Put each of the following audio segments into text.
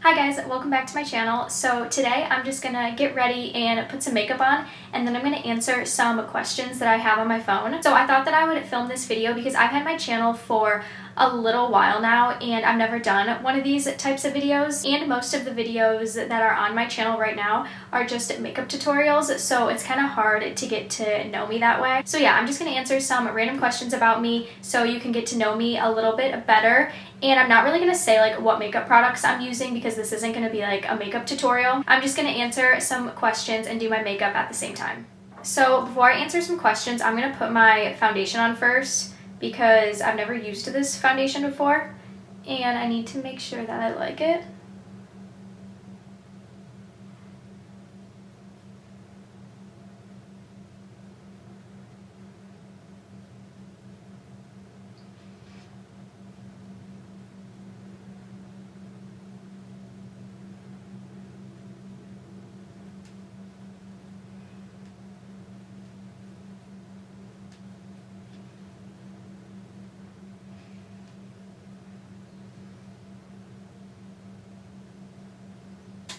Hi guys, welcome back to my channel. So today I'm just gonna get ready and put some makeup on, and then I'm gonna answer some questions that I have on my phone. So I thought that I would film this video because I've had my channel for a little while now and I've never done one of these types of videos, and most of the videos that are on my channel right now are just makeup tutorials, so it's kind of hard to get to know me that way. So yeah, I'm just gonna answer some random questions about me so you can get to know me a little bit better. And I'm not really going to say like what makeup products I'm using because this isn't going to be like a makeup tutorial. I'm just going to answer some questions and do my makeup at the same time. So before I answer some questions, I'm going to put my foundation on first because I've never used this foundation before and I need to make sure that I like it.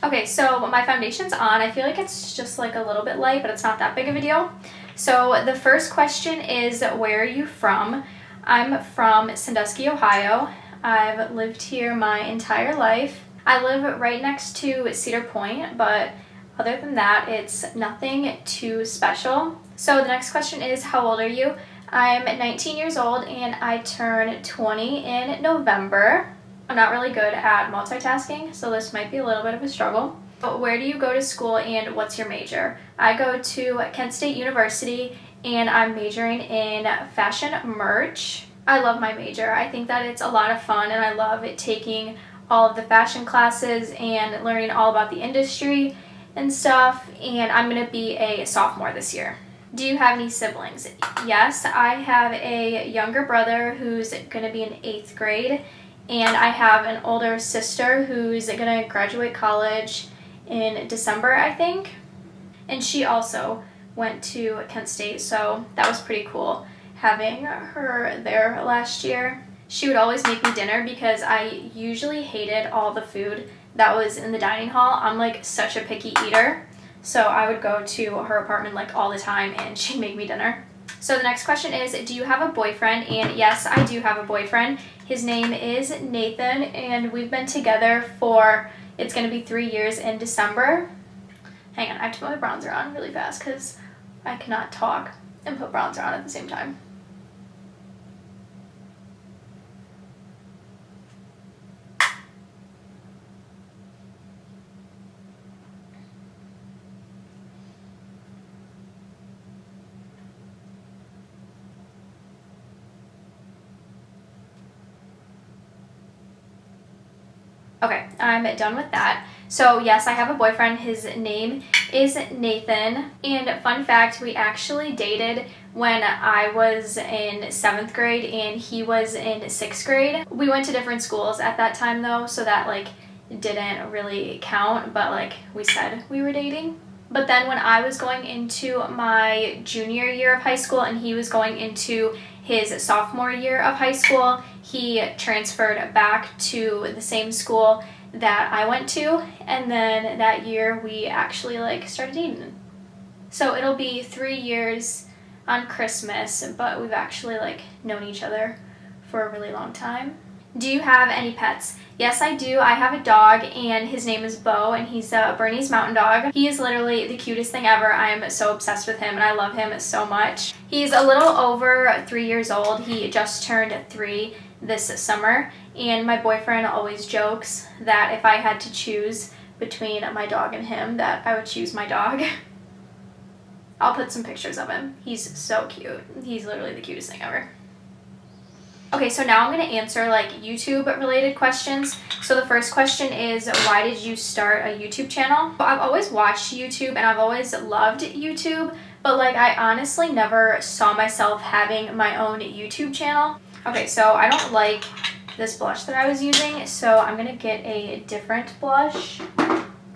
Okay, so my foundation's on. I feel like it's just like a little bit light, but it's not that big of a deal. So the first question is, where are you from? I'm from Sandusky, Ohio. I've lived here my entire life. I live right next to Cedar Point, but other than that, it's nothing too special. So the next question is, how old are you? I'm 19 years old and I turn 20 in November. I'm not really good at multitasking, so this might be a little bit of a struggle. But where do you go to school and what's your major? I go to Kent State University and I'm majoring in fashion merch. I love my major. I think that it's a lot of fun and I love taking all of the fashion classes and learning all about the industry and stuff, and I'm going to be a sophomore this year. Do you have any siblings? Yes, I have a younger brother who's going to be in 8th grade. And I have an older sister who's gonna graduate college in December, I think. And she also went to Kent State, so that was pretty cool having her there last year. She would always make me dinner because I usually hated all the food that was in the dining hall. I'm like such a picky eater, so I would go to her apartment like all the time and she'd make me dinner. So the next question is, do you have a boyfriend? And yes, I do have a boyfriend. His name is Nathan, and we've been together for, it's going to be 3 years in December. Hang on, I have to put my bronzer on really fast because I cannot talk and put bronzer on at the same time. Okay, I'm done with that. So yes, I have a boyfriend. His name is Nathan. And fun fact, we actually dated when I was in 7th grade and he was in 6th grade. We went to different schools at that time though, so that like didn't really count, but like we said we were dating. But then when I was going into my junior year of high school and he was going into his sophomore year of high school, he transferred back to the same school that I went to, and then that year we actually like started dating. So it'll be 3 years on Christmas, but we've actually like known each other for a really long time. Do you have any pets? Yes, I do. I have a dog and his name is Bo and he's a Bernese Mountain Dog. He is literally the cutest thing ever. I am so obsessed with him and I love him so much. He's a little over 3 years old. He just turned 3 this summer, and my boyfriend always jokes that if I had to choose between my dog and him, that I would choose my dog. I'll put some pictures of him. He's so cute. He's literally the cutest thing ever. Okay, so now I'm going to answer like YouTube related questions. So the first question is, why did you start a YouTube channel? I've always watched YouTube and I've always loved YouTube, but like I honestly never saw myself having my own YouTube channel. Okay, so I don't like this blush that I was using, so I'm going to get a different blush.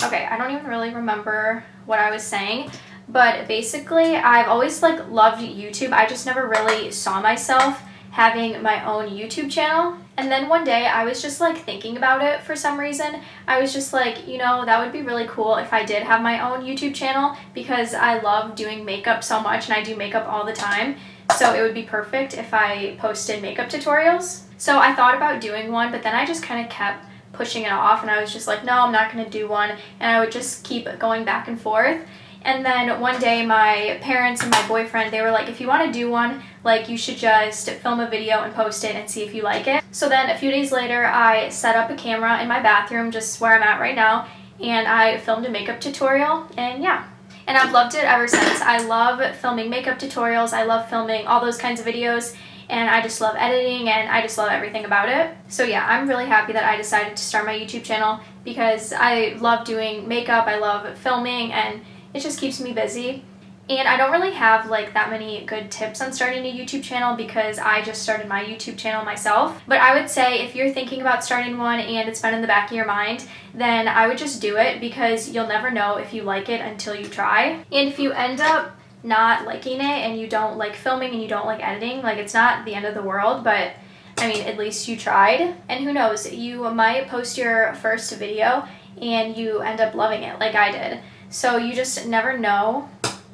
Okay, I don't even really remember what I was saying, but basically I've always like loved YouTube. I just never really saw myself having my own YouTube channel. And then one day I was just like thinking about it for some reason. I was just like, you know, that would be really cool if I did have my own YouTube channel, because I love doing makeup so much and I do makeup all the time. So it would be perfect if I posted makeup tutorials. So I thought about doing one, but then I just kind of kept pushing it off, and I was just like, no, I'm not going to do one. And I would just keep going back and forth. And then one day my parents and my boyfriend, they were like, if you want to do one, like, you should just film a video and post it and see if you like it. So then a few days later, I set up a camera in my bathroom, just where I'm at right now, and I filmed a makeup tutorial, and yeah. And I've loved it ever since. I love filming makeup tutorials. I love filming all those kinds of videos, and I just love editing, and I just love everything about it. So yeah, I'm really happy that I decided to start my YouTube channel, because I love doing makeup, I love filming, and it just keeps me busy. And I don't really have like that many good tips on starting a YouTube channel, because I just started my YouTube channel myself. But I would say if you're thinking about starting one and it's been in the back of your mind, then I would just do it, because you'll never know if you like it until you try. And if you end up not liking it and you don't like filming and you don't like editing, like, it's not the end of the world, but I mean, at least you tried. And who knows, you might post your first video and you end up loving it like I did. So you just never know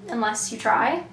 unless you try.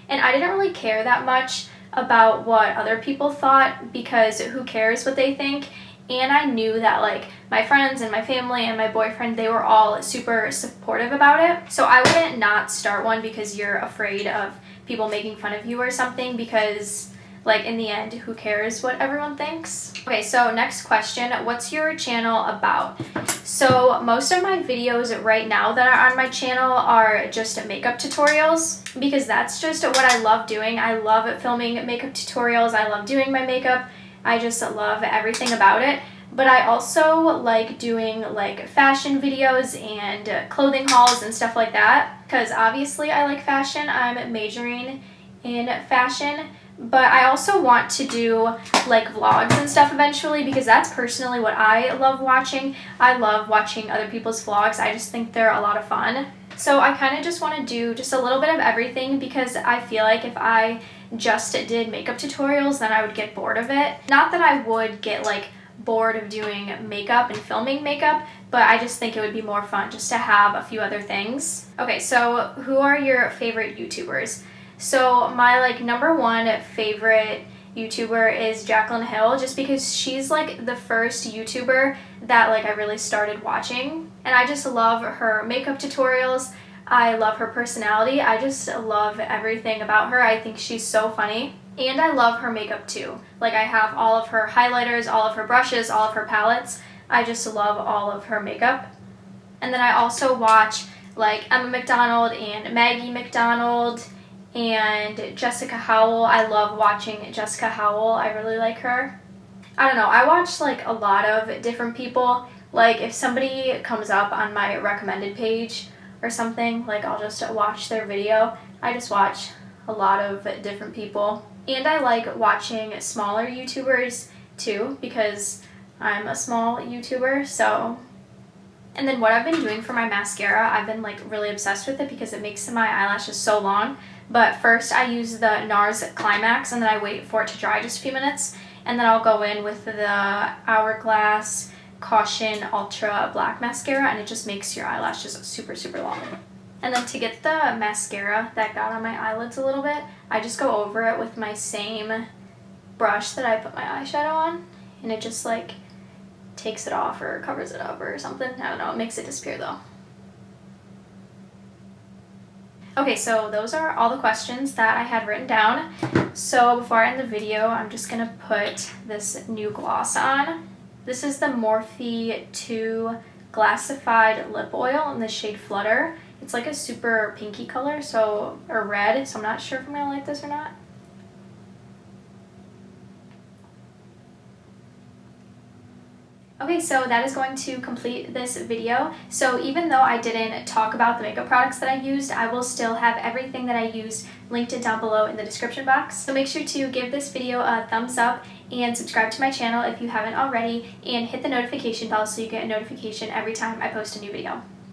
And I didn't really care that much about what other people thought, because who cares what they think. And I knew that like my friends and my family and my boyfriend, they were all super supportive about it. So I wouldn't not start one because you're afraid of people making fun of you or something, because like in the end, who cares what everyone thinks? Okay, so next question, what's your channel about? So most of my videos right now that are on my channel are just makeup tutorials, because that's just what I love doing. I love filming makeup tutorials. I love doing my makeup. I just love everything about it. But I also like doing like fashion videos and clothing hauls and stuff like that, because obviously I like fashion. I'm majoring in fashion. But I also want to do like vlogs and stuff eventually, because that's personally what I love watching. I love watching other people's vlogs. I just think they're a lot of fun. So I kind of just want to do just a little bit of everything, because I feel like if I just did makeup tutorials, then I would get bored of it. Not that I would get like bored of doing makeup and filming makeup, but I just think it would be more fun just to have a few other things. Okay, so who are your favorite YouTubers? So my like number one favorite YouTuber is Jaclyn Hill, just because she's like the first YouTuber that like I really started watching, and I just love her makeup tutorials. I love her personality. I just love everything about her. I think she's so funny, and I love her makeup too. Like, I have all of her highlighters, all of her brushes, all of her palettes. I just love all of her makeup. And then I also watch like Emma McDonald and Maggie McDonald and Jessica Howell. I love watching Jessica Howell. I really like her. I don't know, I watch like a lot of different people. Like, if somebody comes up on my recommended page or something, like, I'll just watch their video. I just watch a lot of different people. And I like watching smaller YouTubers too, because I'm a small YouTuber, so. And then what I've been doing for my mascara, I've been like really obsessed with it, because it makes my eyelashes so long. But first I use the Nars Climax, and then I wait for it to dry just a few minutes, and then I'll go in with the Hourglass Caution Ultra Black Mascara, and it just makes your eyelashes super, super long. And then to get the mascara that got on my eyelids a little bit, I just go over it with my same brush that I put my eyeshadow on, and it just like takes it off or covers it up or something. I don't know, it makes it disappear though. Okay, so those are all the questions that I had written down. So before I end the video, I'm just gonna put this new gloss on. This is the Morphe 2 Glassified Lip Oil in the shade Flutter. It's like a super pinky color, or red, so I'm not sure if I'm gonna like this or not. Okay, so that is going to complete this video. So even though I didn't talk about the makeup products that I used, I will still have everything that I used linked down below in the description box. So make sure to give this video a thumbs up and subscribe to my channel if you haven't already, and hit the notification bell so you get a notification every time I post a new video.